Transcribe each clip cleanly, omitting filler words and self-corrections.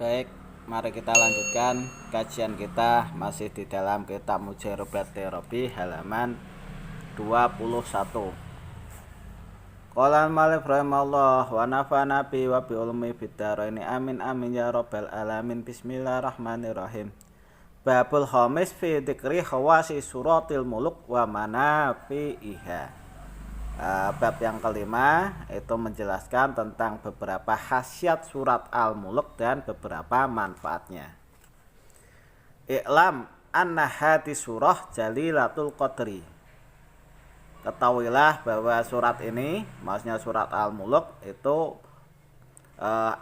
Baik, mari kita lanjutkan kajian kita masih di dalam kitab Mujarrabat Terapi halaman 21. Qala al-mu'allif rahimahullah wa nafa'ana bi wa bi ulumi fid dharaini amin amin ya rabbal alamin. Bismillahirrahmanirrahim. Babul khamis fi dzikri khawasi suratil muluk wa manafi'iha. Bab yang kelima itu menjelaskan tentang beberapa khasiat surat Al-Mulk dan beberapa manfaatnya. I'lam anna hati surah jalilatul qadri. Ketahuilah bahwa surat ini, maksudnya surat Al-Mulk itu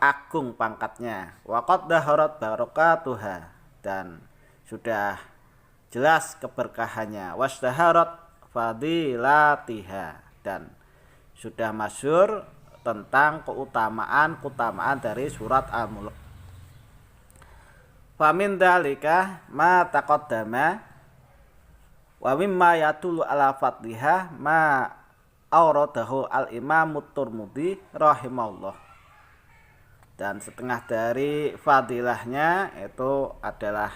agung pangkatnya. Wa qad daharat barakatuha, dan sudah jelas keberkahannya. Wasdaharat fadilatiha, dan sudah masyhur tentang keutamaan dari surat Al-Mulk. Famin dalika ma taqaddama wa mimma yadullu ala fadliha ma auradahu al-Imam Tirmidzi rahimahullah. Dan setengah dari fadilahnya itu adalah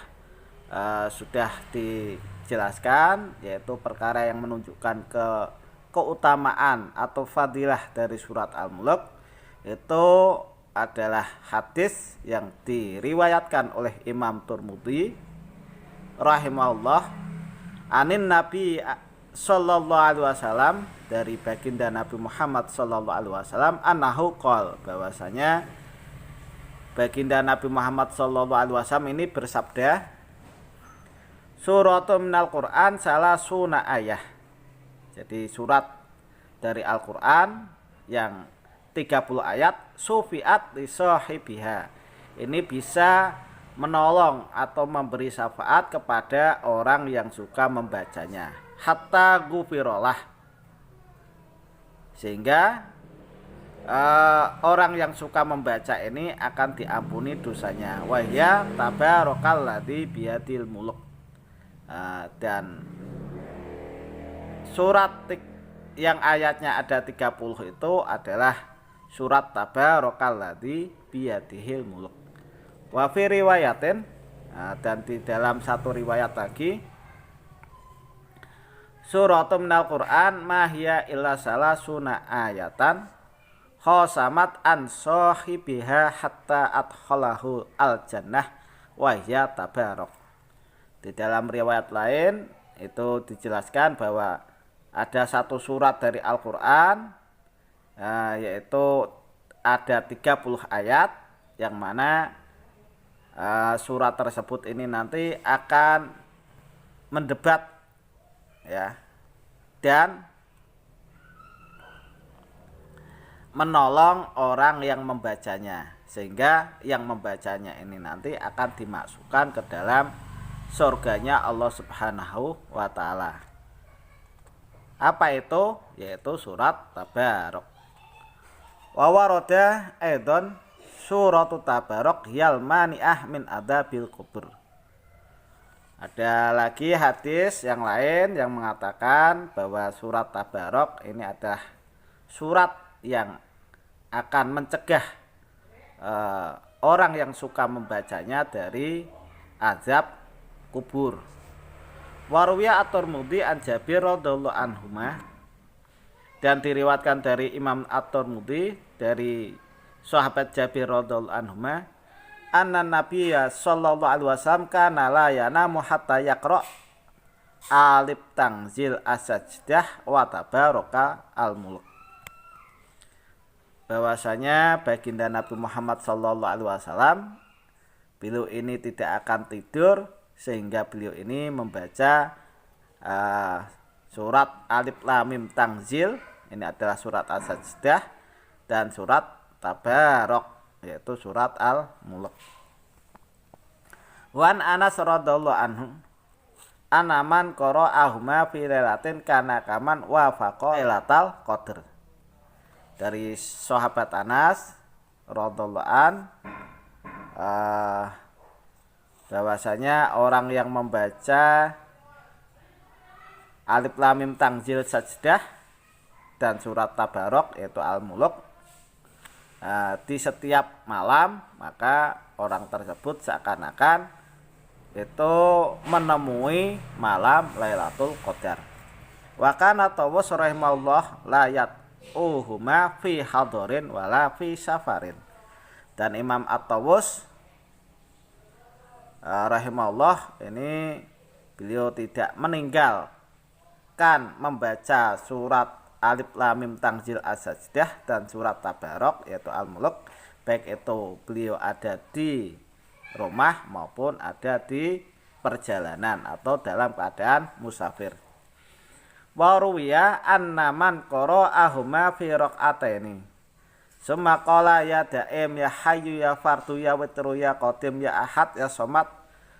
sudah dijelaskan, yaitu perkara yang menunjukkan keutamaan atau fadilah dari surat Al-Mulk itu adalah hadis yang diriwayatkan oleh Imam Tirmidzi rahimahullah anin Nabi sallallahu alaihi wasallam, dari baginda Nabi Muhammad sallallahu alaihi wasallam, annahu qol, bahwasanya baginda Nabi Muhammad sallallahu alaihi wasallam ini bersabda, suratun minal Qur'an salasuna ayah. Jadi surat dari Al-Quran yang 30 ayat, sufiat li sahibiha, ini bisa menolong atau memberi syafaat kepada orang yang suka membacanya, hatta gufirolah, sehingga orang yang suka membaca ini akan diampuni dosanya. Wahya tabarakalladzi biyadil muluk. Dan surat yang ayatnya ada 30 itu adalah surat Tabarakalladzi biyadihil muluk. Wa fi riwayatin, dan di dalam satu riwayat lagi, suratum minal Qur'an ma hiya illa salasuna ayatan khosamat an sahibiha hatta adkhalahu al jannah wa hiya tabarak. Di dalam riwayat lain itu dijelaskan bahwa ada satu surat dari Al-Quran, yaitu ada 30 ayat, yang mana surat tersebut ini nanti akan mendebat, ya, dan menolong orang yang membacanya, sehingga yang membacanya ini nanti akan dimasukkan ke dalam surganya Allah Subhanahu wa ta'ala. Apa itu? Yaitu surat Tabarok. Wa warada aidon suratu Tabarok yal mani'ah min adzabil kubur. Ada lagi hadis yang lain yang mengatakan bahwa surat Tabarok ini adalah surat yang akan mencegah orang yang suka membacanya dari azab kubur. Warwiya at-Tirmidzi an Jabir radhiyallahu anhuma, dan diriwayatkan dari Imam at-Tirmidzi dari sahabat Jabir radhiyallahu anhuma, anna Nabiyya sallallahu alaihi wasallam kana la yanamu hatta yaqra alif tanzil as-sajdah wa tabaraka al-mulk. Bahwasanya baginda Nabi Muhammad sallallahu alaihi wasallam beliau ini tidak akan tidur sehingga beliau ini membaca surat Alif Lam Mim Tanzil, ini adalah surat As-Sajdah, dan surat Tabarok, yaitu surat Al-Mulk. Wan Anas radhiyallahu anhu anaman qara'ahuma fi lailatin kana kaman wafaqa lailatul qadr. Dari sahabat Anas radhiyallahu an, bahwasanya orang yang membaca Alif Lam Mim Tanzil Sajdah dan surat Tabarok, yaitu Al-Mulk, di setiap malam, maka orang tersebut seakan-akan itu menemui malam Lailatul Qadar. Wa kana Tawus rahimahullah layat uhuma fi hadirin wala fi safarin. Dan Imam At-Tawus rahimahullah ini beliau tidak meninggalkan membaca surat Alif Lam Mim Tanzil As-Sajdah dan surat Tabarok yaitu Al-Mulk, baik itu beliau ada di rumah maupun ada di perjalanan atau dalam keadaan musafir. Wa ruwiya anna man qara'ahuma fi raq'ataini summa qala ya daim ya hayyu ya fardu ya witru ya qadim ya ahad ya somad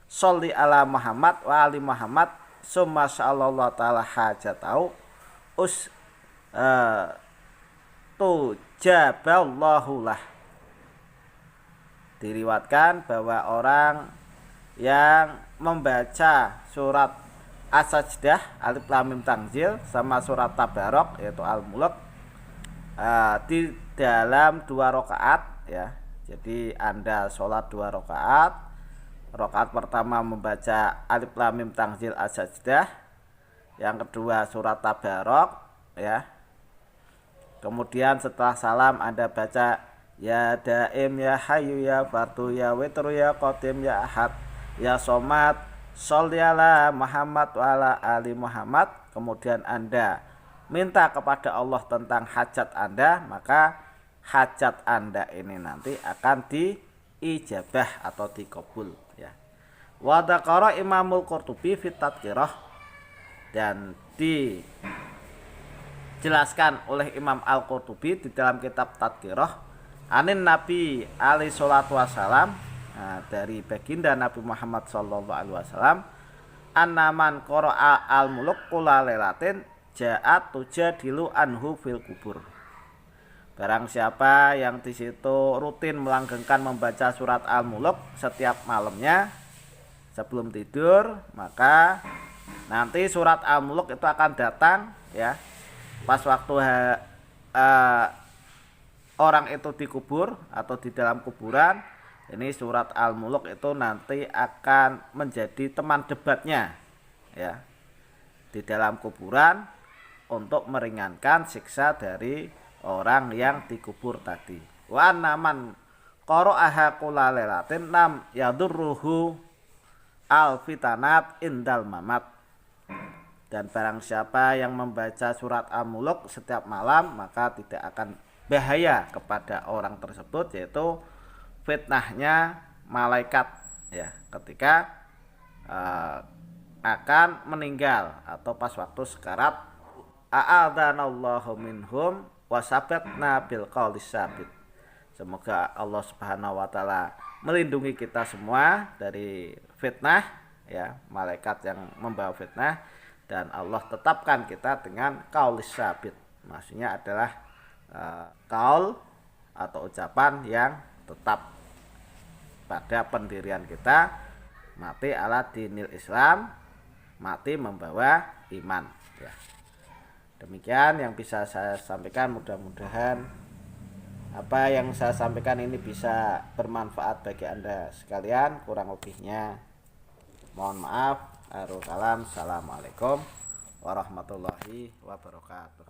sholli ala Muhammad wa ali Muhammad summa sallallahu taala hajatau tujaballahu lah. Diriwatkan bahwa orang yang membaca surat As-Sajdah, Alif Lam Mim Tanzil sama surat Tabarok yaitu Al-Mulk di dalam 2 rakaat ya. Jadi Anda sholat 2 rakaat. Rakaat pertama membaca Alif Lam Mim Tanzil As-Sajdah, yang kedua surat Tabarok ya. Kemudian setelah salam Anda baca ya daim ya hayyu ya fardu ya witru ya qadim ya ahad ya somad sholli ala Muhammad wa ala ali Muhammad. Kemudian Anda minta kepada Allah tentang hajat Anda, maka hajat Anda ini nanti akan diijabah atau dikabul ya. Wa dzakara Imamul Qurtubi fi Tadhkirah, dan dijelaskan oleh Imam Al-Qurtubi di dalam kitab Tadhkirah anin Nabi alaihi salatu wasalam, dari baginda Nabi Muhammad sallallahu alaihi wasallam, annaman qara'a al-mulk kula lailatin ja'at tujadilu anhu fil kubur. Barang siapa yang di situ rutin melanggengkan membaca surat Al-Mulk setiap malamnya sebelum tidur, maka nanti surat Al-Mulk itu akan datang ya pas waktu orang itu dikubur atau di dalam kuburan. Ini surat Al-Mulk itu nanti akan menjadi teman debatnya ya di dalam kuburan untuk meringankan siksa dari orang yang dikubur tadi. Wa naman qara'aha kula lailatin lam yadurruhu al-fitanat indal mamat. Dan barang siapa yang membaca surat Al-Mulk setiap malam, maka tidak akan bahaya kepada orang tersebut, yaitu fitnahnya malaikat ya ketika akan meninggal atau pas waktu sekarat. A'adhanallahu minhum wasabatna bil qaulis sabit. Semoga Allah Subhanahu wa taala melindungi kita semua dari fitnah ya, malaikat yang membawa fitnah, dan Allah tetapkan kita dengan qaulis sabit. Maksudnya adalah qaul atau ucapan yang tetap pada pendirian kita, mati ala dinil Islam, mati membawa iman ya. Demikian yang bisa saya sampaikan, mudah-mudahan apa yang saya sampaikan ini bisa bermanfaat bagi Anda sekalian. Kurang lebihnya mohon maaf. Assalamualaikum warahmatullahi wabarakatuh.